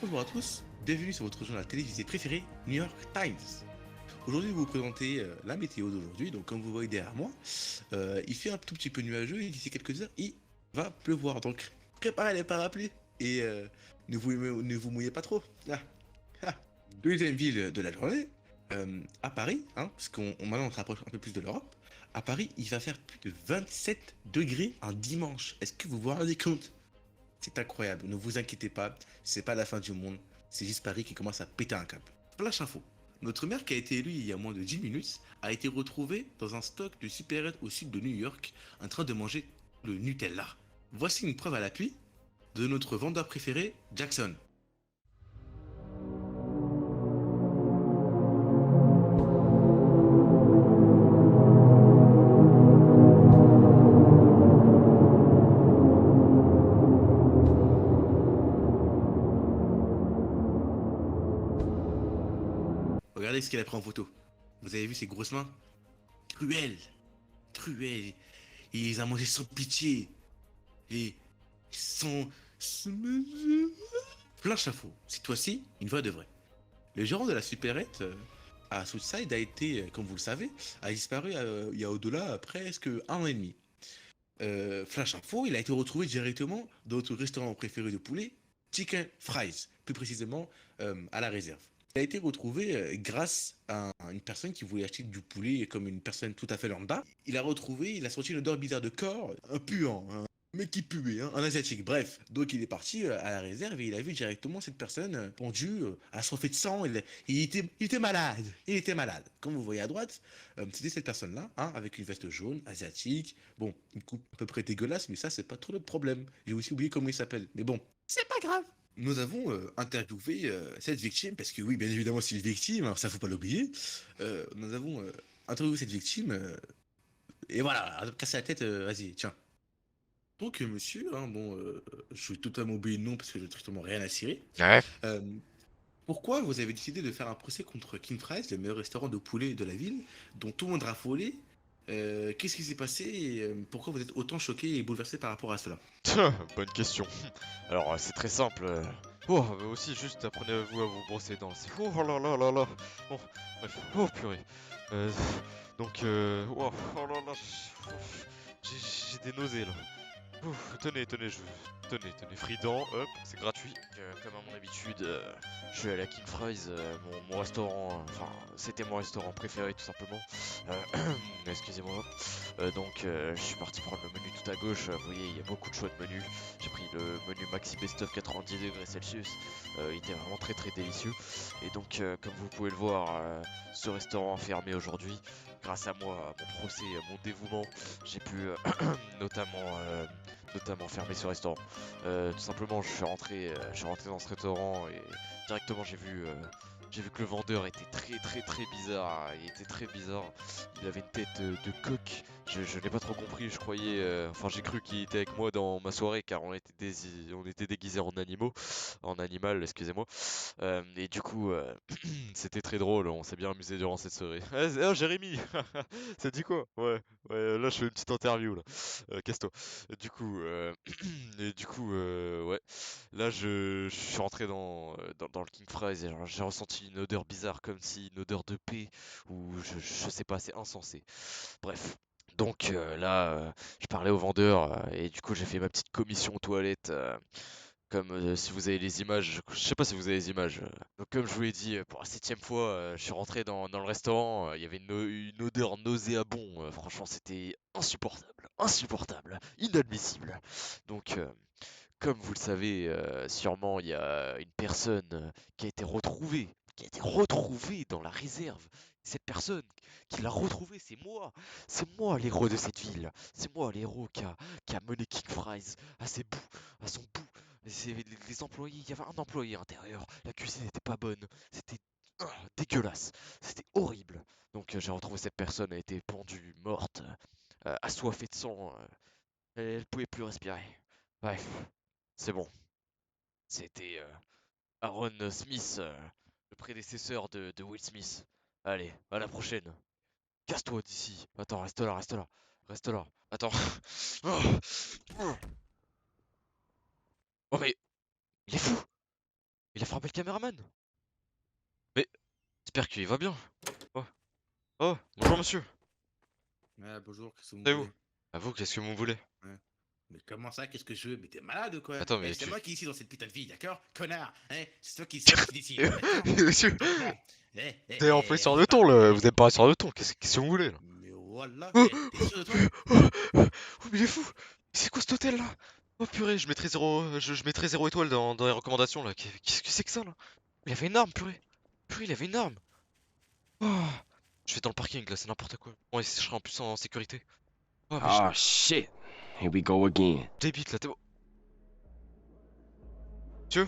Bonjour à tous, bienvenue sur votre journal télévisé préféré, New York Times. Aujourd'hui, je vais vous présenter la météo d'aujourd'hui. Donc, comme vous voyez derrière moi, il fait un tout petit peu nuageux et d'ici quelques heures, il va pleuvoir. Donc, préparez les parapluies et ne vous mouillez pas trop. Ah, ah. Deuxième ville de la journée, à Paris, hein, parce maintenant on se rapproche un peu plus de l'Europe. À Paris, il va faire plus de 27 degrés un dimanche. Est-ce que vous vous rendez compte? C'est incroyable, ne vous inquiétez pas, c'est pas la fin du monde, c'est juste Paris qui commence à péter un câble. Flash info. Notre maire qui a été élu il y a moins de 10 minutes a été retrouvé dans un stock de supérettes au sud de New York en train de manger le Nutella. Voici une preuve à l'appui de notre vendeur préféré, Jackson. Regardez ce qu'il a pris en photo. Vous avez vu ses grosses mains? Cruel, cruel. Il les a mangées sans pitié. Et sans... Flash info. Cette fois-ci, une voix de vrai. Le gérant de la supérette à Southside a été, comme vous le savez, a disparu il y a au-delà presque un an et demi. Flash info, il a été retrouvé directement dans notre restaurant préféré de poulet, Chicken Fries, plus précisément à la réserve. Il a été retrouvé grâce à une personne qui voulait acheter du poulet comme une personne tout à fait lambda. Il a senti une odeur bizarre de corps, un puant, un mec qui puait, hein, un asiatique. Bref, donc il est parti à la réserve et il a vu directement cette personne pendue, assoiffée de sang. Il était malade, il était malade. Comme vous voyez à droite, c'était cette personne-là, hein, avec une veste jaune, asiatique. Bon, une coupe à peu près dégueulasse, mais ça, c'est pas trop notre problème. J'ai aussi oublié comment il s'appelle. Mais bon, c'est pas grave. Nous avons interviewé cette victime, parce que oui, bien évidemment, c'est une victime, hein, ça faut pas l'oublier. Nous avons interviewé cette victime, et voilà, casser la tête, vas-y, tiens. Donc, monsieur, hein, bon, je vais totalement oublier le nom parce que j'ai strictement rien à cirer. Ouais. Euh, Pourquoi vous avez décidé de faire un procès contre King Fries, le meilleur restaurant de poulet de la ville, dont tout le monde raffolait? Qu'est-ce qui s'est passé et pourquoi vous êtes autant choqué et bouleversé par rapport à cela? Bonne question. Alors, c'est très simple. Oh, aussi, juste apprenez-vous à vous brosser les dents. Oh là là là là. Bon, bref. Oh purée. Euh, oh là là. J'ai des nausées là. Ouf, tenez, Fridan, hop, c'est gratuit. Comme à mon habitude, je suis allé à King Fries, mon restaurant, enfin, c'était mon restaurant préféré tout simplement. Excusez-moi. Je suis parti prendre le menu tout à gauche. Vous voyez, il y a beaucoup de choix de menus. J'ai pris le menu Maxi Best of 90 degrés Celsius. Il était vraiment très très délicieux. Et donc, comme vous pouvez le voir, ce restaurant fermé aujourd'hui. Grâce à moi, à mon procès, à mon dévouement, j'ai pu notamment fermer ce restaurant. Tout simplement, je suis rentré dans ce restaurant et directement j'ai vu que le vendeur était très très très bizarre. Il était très bizarre. Il avait une tête de coq. Je n'ai pas trop compris. Je croyais, enfin j'ai cru qu'il était avec moi dans ma soirée car on était déguisés en animaux, en animal, excusez-moi. Et du coup, c'était très drôle. On s'est bien amusé durant cette soirée. Oh Jérémy, ça dit quoi? Ouais, ouais. Là je fais une petite interview là. Casse-toi. Du coup, ouais. Là, je suis rentré dans le King Fries et j'ai ressenti une odeur bizarre, comme si une odeur de paix, ou je sais pas, c'est insensé. Bref. Donc là, je parlais au vendeur et du coup j'ai fait ma petite commission aux toilettes. Comme si vous avez les images, je sais pas si vous avez les images. Donc comme je vous l'ai dit pour la septième fois, je suis rentré dans le restaurant. Il y avait une odeur nauséabonde. Franchement, c'était insupportable, insupportable, inadmissible. Donc comme vous le savez, sûrement, il y a une personne qui a été retrouvée dans la réserve. Cette personne qui l'a retrouvée, c'est moi. C'est moi l'héros de cette ville. C'est moi l'héros qui a mené King Fries à son bout. Les employés, il y avait un employé à l'intérieur. La cuisine n'était pas bonne. C'était dégueulasse. C'était horrible. Donc j'ai retrouvé cette personne, elle était pendue, morte, assoiffée de sang. Elle pouvait plus respirer. Bref, c'est bon. C'était Aaron Smith, le prédécesseur de Will Smith. Allez, à la prochaine. Casse-toi d'ici. Attends, reste là, reste là. Reste là. Attends. Oh, oh mais il est fou. Il a frappé le caméraman. Mais j'espère qu'il va bien. Oh, oh, bonjour monsieur. Ah, bonjour, qu'est-ce que vous C'est où? voulez? À vous, qu'est-ce que vous voulez? Ouais. Mais comment ça, qu'est-ce que je veux? Mais t'es malade ou quoi? Attends, Eh, mais c'est tu. moi qui est ici dans cette putain de vie, d'accord? Connard! Hein? C'est toi qui décide, d'accord? Monsieur, Donc bon. vous avez employé sur On le se ton parle. là, vous avez pas sur le ton, qu'est-ce que vous voulez là? Mais voilà. Oh, T'es sûr de toi? oh, oh, mais il est fou! C'est quoi cet hôtel là? Oh purée, je mettrai 0 étoile dans les recommandations là. Qu'est-ce que c'est que ça là? Il avait une arme, purée! Purée, il avait une arme! Oh, je vais dans le parking là, c'est n'importe quoi. Bon, et je serai en plus en sécurité. Oh, mais je Oh shit. Here we go again. débite là, t'es bon. Monsieur?